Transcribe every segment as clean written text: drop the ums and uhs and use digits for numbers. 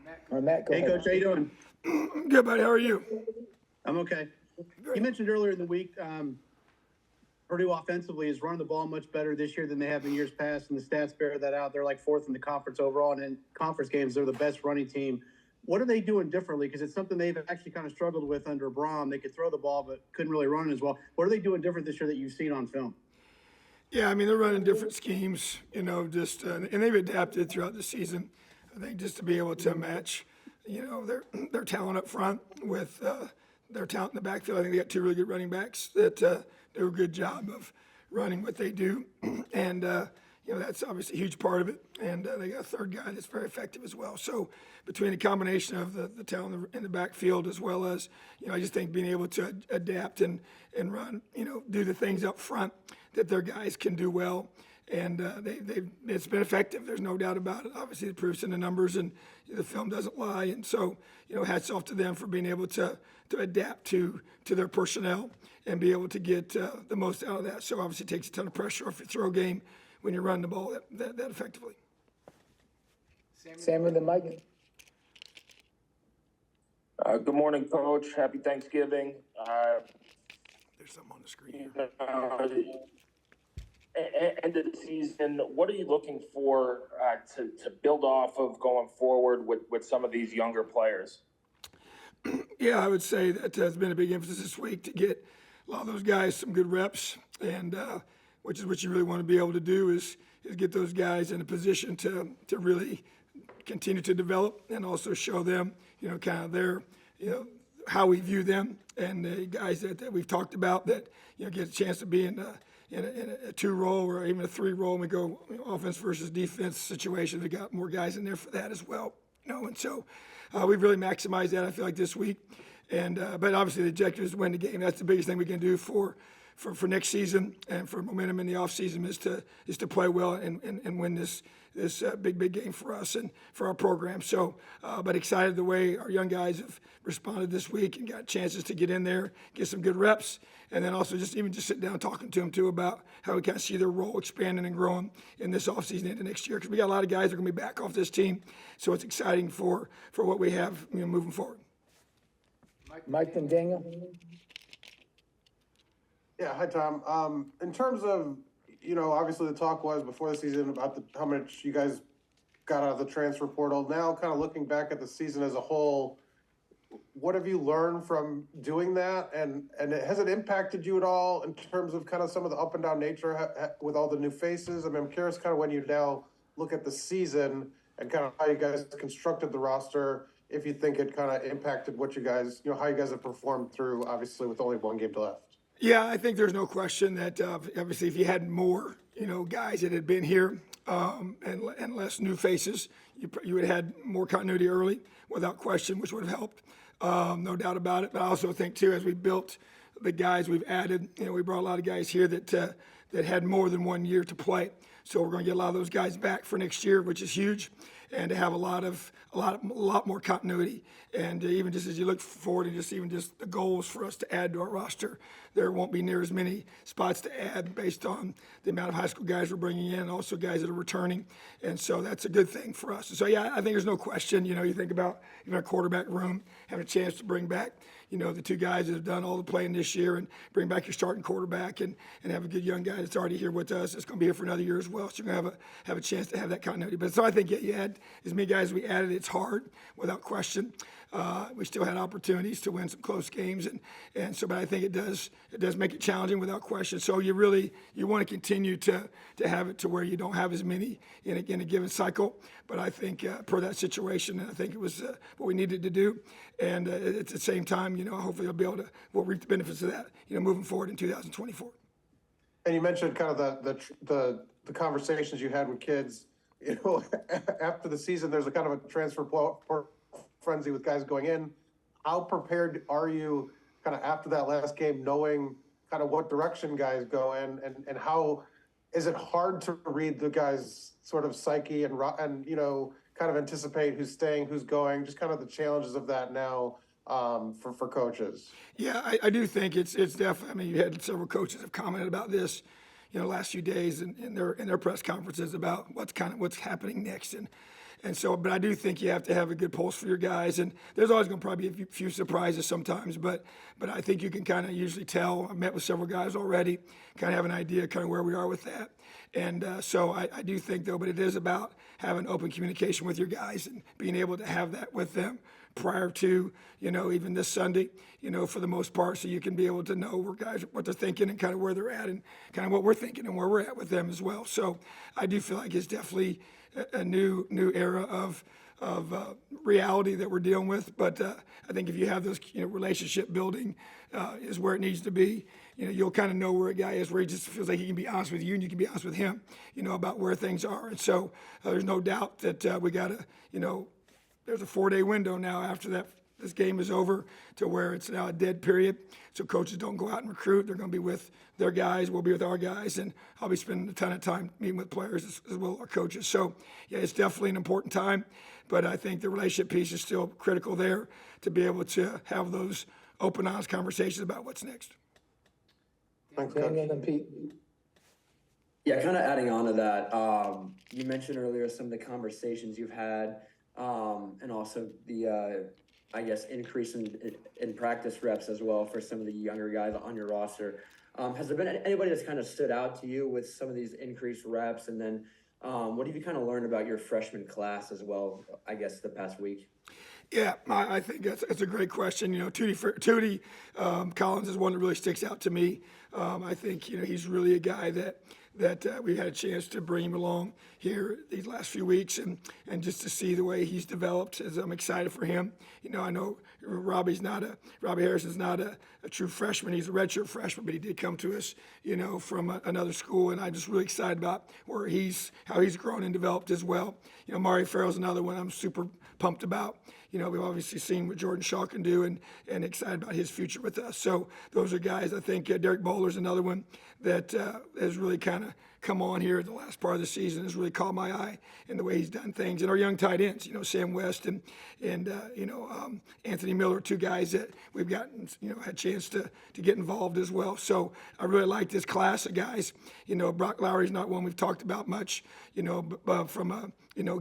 All right, Matt, go Hey, ahead. Coach, how you doing? Good, buddy. How are you? I'm okay. You mentioned earlier in the week, Purdue offensively is running the ball much better this year than they have in years past, and the stats bear that out. They're like fourth in the conference overall, and in conference games, they're the best running team. What are they doing differently? Because it's something they've actually kind of struggled with under Braum. They could throw the ball, but couldn't really run it as well. What are they doing different this year that you've seen on film? Yeah, I mean, they're running different schemes, and they've adapted throughout the season. I think just to be able to match, their talent up front with their talent in the backfield. I think they got two really good running backs that do a good job of running what they do, and that's obviously a huge part of it. And they got a third guy that's very effective as well. So between the combination of the talent in the backfield as well as, I just think being able to adapt and run, do the things up front that their guys can do well. And it's been effective. There's no doubt about it. Obviously, the proof's in the numbers, and the film doesn't lie. And so, hats off to them for being able to adapt to their personnel and be able to get the most out of that. So obviously, it takes a ton of pressure off your throw game when you're running the ball that effectively. Sam with the mic. Good morning, Coach. Happy Thanksgiving. There's something on the screen here. End of the season, what are you looking for to build off of going forward with some of these younger players? Yeah, I would say that has been a big emphasis this week to get a lot of those guys some good reps, and which is what you really want to be able to do is get those guys in a position to really continue to develop and also show them, kind of their, how we view them, and the guys that we've talked about that, get a chance to be in a two-role or even a three-role, and we go offense versus defense situation. We got more guys in there for that as well, and so we've really maximized that, I feel like, this week. And but obviously the objective is to win the game. That's the biggest thing we can do for next season and for momentum in the offseason is to play well and win this big game for us and for our program. So, but excited the way our young guys have responded this week and got chances to get in there, get some good reps, and then also just sit down talking to them too about how we kind of see their role expanding and growing in this offseason into next year, because we got a lot of guys that are going to be back off this team. So it's exciting for what we have moving forward. Mike and Daniel. Yeah, hi, Tom. In terms of, obviously the talk was before the season about how much you guys got out of the transfer portal. Now, kind of looking back at the season as a whole, what have you learned from doing that? And has it impacted you at all in terms of kind of some of the up and down nature with all the new faces? I mean, I'm curious kind of when you now look at the season and kind of how you guys constructed the roster, if you think it kind of impacted what you guys, how you guys have performed through, obviously, with only one game left. Yeah, I think there's no question that obviously if you had more, guys that had been here and less new faces, you would have had more continuity early, without question, which would have helped, no doubt about it. But I also think too, as we built the guys we've added, we brought a lot of guys here that had more than 1 year to play. So we're going to get a lot of those guys back for next year, which is huge, and to have a lot more continuity. And even just as you look forward and just the goals for us to add to our roster, there won't be near as many spots to add based on the amount of high school guys we're bringing in, and also guys that are returning. And so that's a good thing for us. So yeah, I think there's no question. You think about our quarterback room, having a chance to bring back, the two guys that have done all the playing this year, and bring back your starting quarterback and have a good young guy that's already here with us. It's going to be here for another year as well. So you're going to have a chance to have that continuity. But so I think you add as many guys as we added. It's hard, without question. We still had opportunities to win some close games, and so. But I think it does make it challenging, without question. So you want to continue to have it to where you don't have as many in a given cycle. But I think per that situation, and I think it was what we needed to do. And at the same time, hopefully we'll reap the benefits of that, moving forward in 2024. And you mentioned kind of the conversations you had with kids, after the season. There's a kind of a transfer frenzy with guys going in. How prepared are you kind of after that last game, knowing kind of what direction guys go in, and how is it hard to read the guys' sort of psyche and kind of anticipate who's staying, who's going, just kind of the challenges of that now for coaches? Yeah, I do think it's definitely. I mean, you had several coaches have commented about this, last few days in their press conferences about what's happening next. And And so, but I do think you have to have a good pulse for your guys, and there's always going to probably be a few surprises sometimes, but I think you can kind of usually tell. I've met with several guys already, kind of have an idea kind of where we are with that. And so I do think, though, but it is about having open communication with your guys and being able to have that with them prior to, even this Sunday, for the most part, so you can be able to know where guys, what they're thinking and kind of where they're at and kind of what we're thinking and where we're at with them as well. So I do feel like it's definitely a new era of reality that we're dealing with. But I think if you have those, relationship building is where it needs to be. You'll kind of know where a guy is, where he just feels like he can be honest with you and you can be honest with him, about where things are. And so there's no doubt that we got to, there's a 4-day window now after that. This game is over to where it's now a dead period. So coaches don't go out and recruit. They're going to be with their guys. We'll be with our guys. And I'll be spending a ton of time meeting with players as well as our coaches. So, yeah, it's definitely an important time. But I think the relationship piece is still critical there to be able to have those open, honest conversations about what's next. Thanks, Coach. Daniel and Pete. Yeah, kind of adding on to that, you mentioned earlier some of the conversations you've had, and also the, increase in practice reps as well for some of the younger guys on your roster. Has there been anybody that's kind of stood out to you with some of these increased reps? And then what have you kind of learned about your freshman class as well, the past week? Yeah, I think that's a great question. Tootie Collins is one that really sticks out to me. I think, he's really a guy that we had a chance to bring him along here these last few weeks and just to see the way he's developed, as I'm excited for him. I know Robbie Harrison's not a true freshman. He's a redshirt freshman, but he did come to us, from another school, and I'm just really excited about how he's grown and developed as well. Mari Farrell's another one I'm super pumped about. We've obviously seen what Jordan Shaw can do and excited about his future with us. So those are guys. I think Derek Bowler's another one that has really kind of come on here at the last part of the season, has really caught my eye in the way he's done things. And our young tight ends, Sam West and Anthony Miller, two guys that we've gotten, had a chance to get involved as well. So I really like this class of guys. Brock Lowry's not one we've talked about much, from a,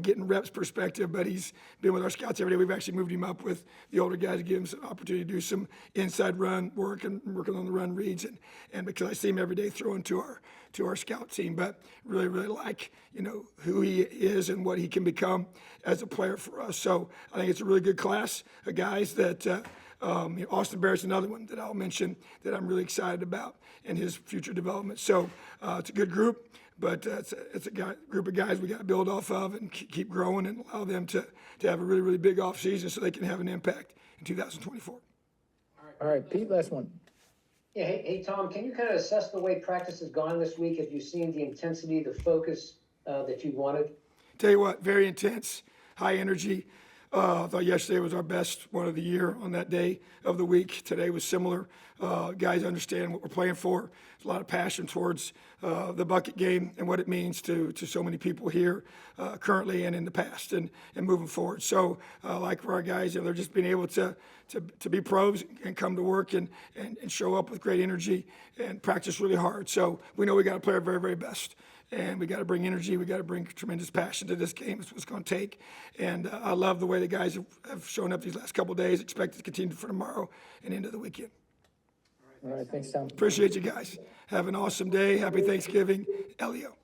getting reps perspective, but he's been with our scouts every day. We've actually moved him up with the older guys to give him some opportunity to do some inside run work and working on the run reads. And because I see him every day throwing to our scout team, but really, really like, who he is and what he can become as a player for us. So I think it's a really good class of guys that, Austin Barrett's another one that I'll mention that I'm really excited about and his future development. So it's a good group. But it's a group of guys we got to build off of and keep growing and allow them to have a really, really big offseason so they can have an impact in 2024. All right, Pete, last one. Yeah, hey, Tom, can you kind of assess the way practice has gone this week? Have you seen the intensity, the focus that you wanted? Tell you what, very intense, high energy. I thought yesterday was our best one of the year on that day of the week. Today was similar. Guys understand what we're playing for. There's a lot of passion towards the bucket game and what it means to so many people here currently and in the past and moving forward. So like for our guys, they're just being able to be pros and come to work and show up with great energy and practice really hard. So we know we got to play our very, very best. And we got to bring energy. We got to bring tremendous passion to this game. It's what it's going to take. And I love the way the guys have shown up these last couple of days. Expect it to continue for tomorrow and into the weekend. All right, thanks, Tom. Appreciate you guys. Have an awesome day. Happy Thanksgiving. Elio.